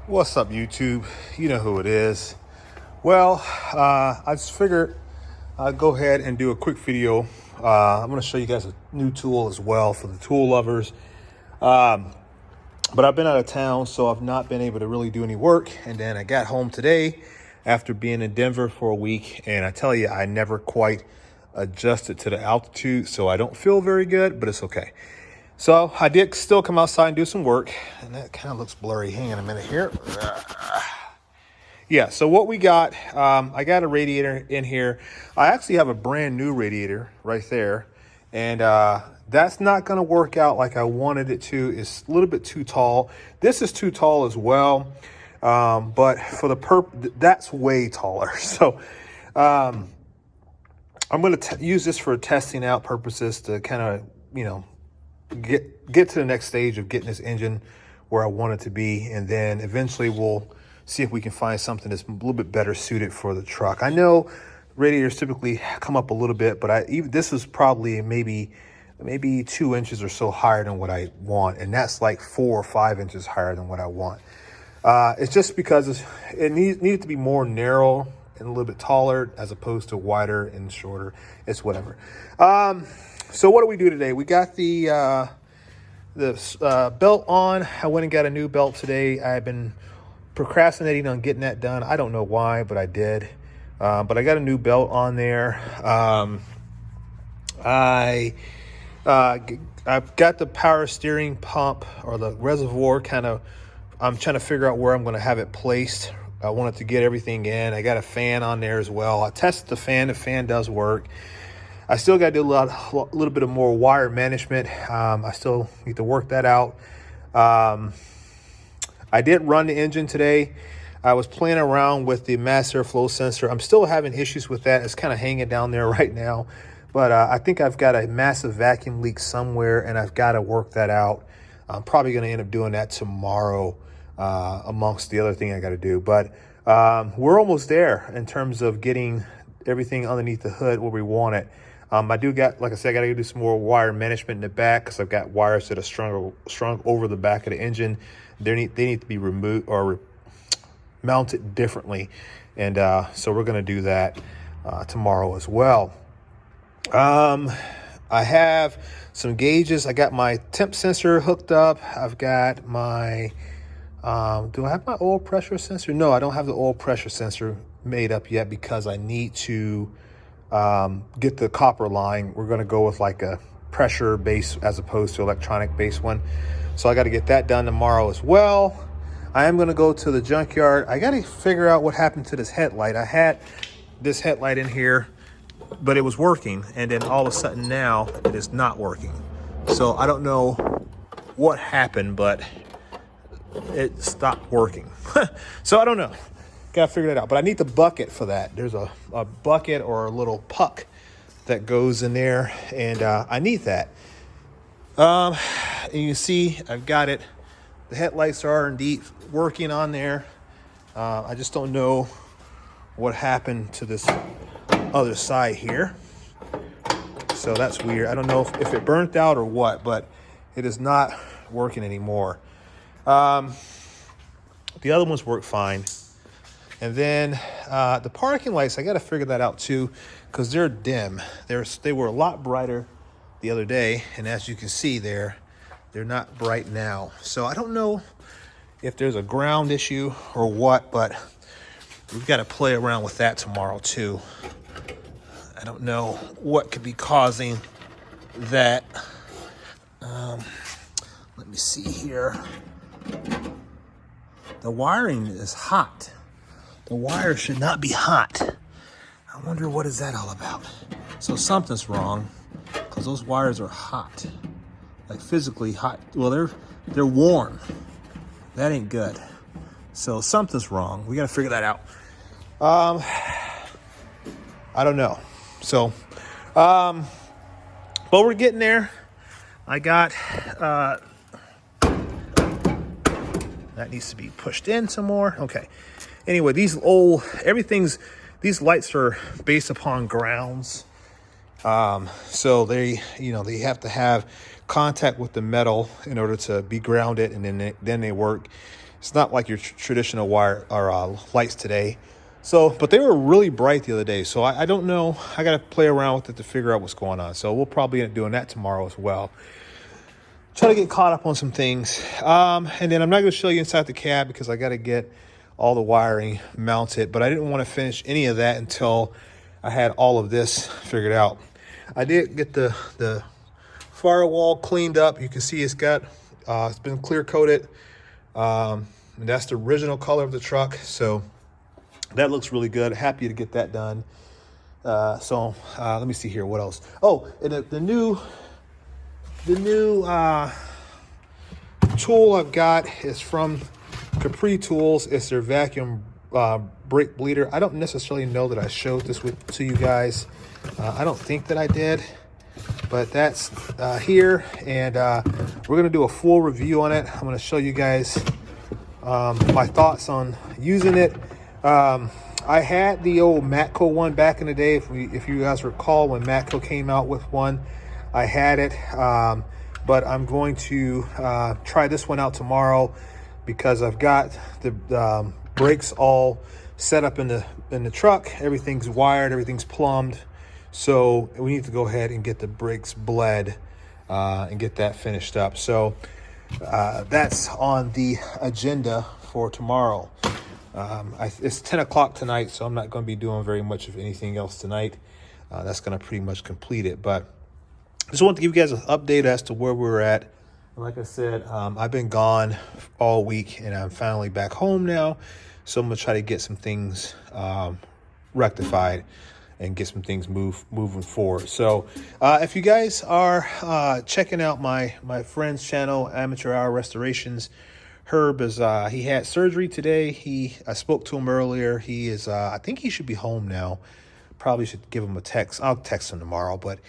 What's up, YouTube? You know who it is. Well, I just figured I'd go ahead and do a quick video. I'm going to show you guys a new tool as well for the tool lovers. But I've been out of town, so I've not been able to really do any work. And then I got home today after being in Denver for a week. And I tell you, I never quite adjusted to the altitude, so I don't feel very good, but it's okay. So I did still come outside and do some work, and that kind of looks blurry. Hang on a minute here. Yeah, so what we got, I got a radiator in here. I actually have a brand new radiator right there, and that's not going to work out like I wanted it to. It's a little bit too tall. This is too tall as well, but for the that's way taller. So I'm going to use this for testing out purposes to kind of, get to the next stage of getting this engine where I want it to be, and then eventually we'll see if we can find something that's a little bit better suited for the truck. I know radiators typically come up a little bit, but this is probably maybe 2 inches or so higher than what I want, and that's like 4 or 5 inches higher than what I want. It's just because it needed to be more narrow and a little bit taller as opposed to wider and shorter. It's whatever. So what do we do today? We got the belt on. I went and got a new belt today. I've been procrastinating on getting that done. I don't know why, but I did. But I got a new belt on there. I've got the power steering pump or the reservoir I'm trying to figure out where I'm going to have it placed. I wanted to get everything in. I got a fan on there as well. I tested the fan. The fan does work. I still got to do a little bit of more wire management. I still need to work that out. I did run the engine today. I was playing around with the mass airflow sensor. I'm still having issues with that. It's kind of hanging down there right now. But I think I've got a massive vacuum leak somewhere, and I've got to work that out. I'm probably going to end up doing that tomorrow amongst the other thing I got to do. But we're almost there in terms of getting everything underneath the hood where we want it. I do got, like I said, I got to do some more wire management in the back because I've got wires that are strung over the back of the engine. They need to be removed or mounted differently, and so we're going to do that tomorrow as well. I have some gauges. I got my temp sensor hooked up. I've got my do I have my oil pressure sensor? No, I don't have the oil pressure sensor made up yet because I need to get the copper line. We're going to go with like a pressure base as opposed to electronic base one. So I got to get that done tomorrow as well. I am going to go to the junkyard. I got to figure out what happened to this headlight. I had this headlight in here, but it was working. And then all of a sudden now it is not working. So I don't know what happened, but it stopped working. So I don't know. Got to figure that out. But I need the bucket for that. There's a bucket or a little puck that goes in there, and I need that. And you can see I've got it. The headlights are indeed working on there. I just don't know what happened to this other side here. So that's weird. I don't know if it burnt out or what, but it is not working anymore. The other ones work fine. And then the parking lights, I got to figure that out too, because they're dim. They were a lot brighter the other day, and as you can see they're not bright now. So I don't know if there's a ground issue or what, but we've got to play around with that tomorrow too. I don't know what could be causing that. Let me see here. The wiring is hot. The wire should not be hot. I wonder what is that all about. So something's wrong because those wires are hot, like physically hot. Well, they're warm. That ain't good. So something's wrong. We got to figure that out. I don't know. So, but we're getting there. I got that needs to be pushed in some more. Okay. Anyway, these lights are based upon grounds. So they have to have contact with the metal in order to be grounded, and then they work. It's not like your traditional wire or lights today. So, but they were really bright the other day. So I don't know. I got to play around with it to figure out what's going on. So we'll probably end up doing that tomorrow as well. Try to get caught up on some things. And then I'm not going to show you inside the cab because I got to get all the wiring mounted. But I didn't want to finish any of that until I had all of this figured out. I did get the firewall cleaned up. You can see it's got it's been clear coated. And that's the original color of the truck. So that looks really good. Happy to get that done. So let me see here. What else? Oh, and the new tool I've got is from Capri Tools. It's their vacuum brake bleeder. I don't necessarily know that I showed this to you guys. I don't think that I did, but that's here, and we're gonna do a full review on it. I'm gonna show you guys my thoughts on using it. I had the old Matco one back in the day. If you guys recall, when Matco came out with one, I had it. But I'm going to try this one out tomorrow because I've got the brakes all set up in the truck. Everything's wired, everything's plumbed. So we need to go ahead and get the brakes bled and get that finished up. So that's on the agenda for tomorrow. It's 10 o'clock tonight, so I'm not going to be doing very much of anything else tonight. That's going to pretty much complete it. But I just want to give you guys an update as to where we're at. Like I said, I've been gone all week, and I'm finally back home now. So I'm going to try to get some things rectified and get some things moving forward. So if you guys are checking out my friend's channel, Amateur Hour Restorations, Herb is he had surgery today. I spoke to him earlier. He is I think he should be home now. Probably should give him a text. I'll text him tomorrow. But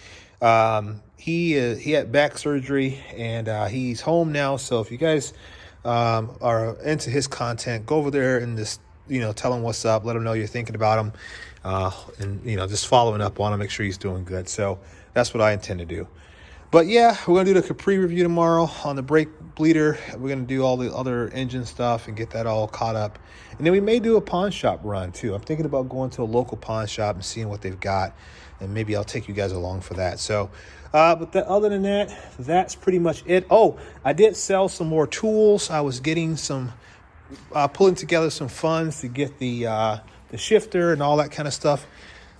he had back surgery, and he's home now. So if you guys are into his content, go over there and just tell him what's up. Let him know you're thinking about him, and just following up on him. Make sure he's doing good. So that's what I intend to do. But yeah, we're going to do the Capri review tomorrow on the brake bleeder. We're going to do all the other engine stuff and get that all caught up. And then we may do a pawn shop run too. I'm thinking about going to a local pawn shop and seeing what they've got. And maybe I'll take you guys along for that. So, but other than that, that's pretty much it. Oh, I did sell some more tools. I was getting pulling together some funds to get the shifter and all that kind of stuff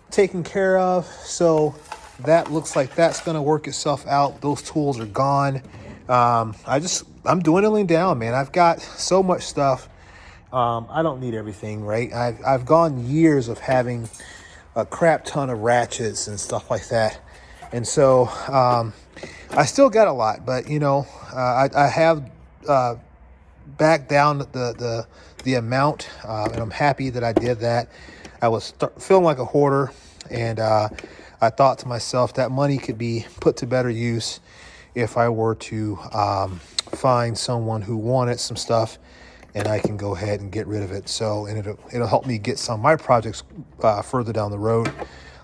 taken care of. So that looks like that's going to work itself out. Those tools are gone. I'm dwindling down, man. I've got so much stuff. I don't need everything, right? I've gone years of having a crap ton of ratchets and stuff like that. And so I still got a lot, but I have backed down the amount, and I'm happy that I did that. I was feeling like a hoarder, and I thought to myself that money could be put to better use if I were to find someone who wanted some stuff, and I can go ahead and get rid of it. So, and it'll help me get some of my projects further down the road,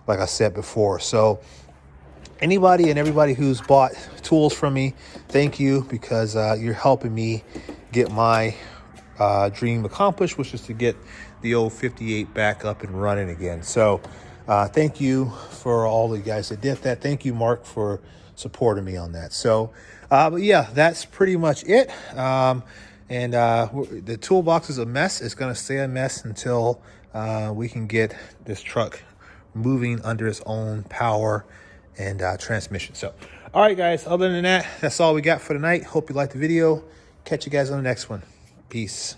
like I said before. So anybody and everybody who's bought tools from me, thank you, because you're helping me get my dream accomplished, which is to get the old 58 back up and running again. So thank you for all the guys that did that. Thank you, Mark, for supporting me on that. So, but yeah, that's pretty much it. And the toolbox is a mess. It's going to stay a mess until we can get this truck moving under its own power and transmission. So, all right, guys, other than that, that's all we got for tonight. Hope you liked the video. Catch you guys on the next one. Peace.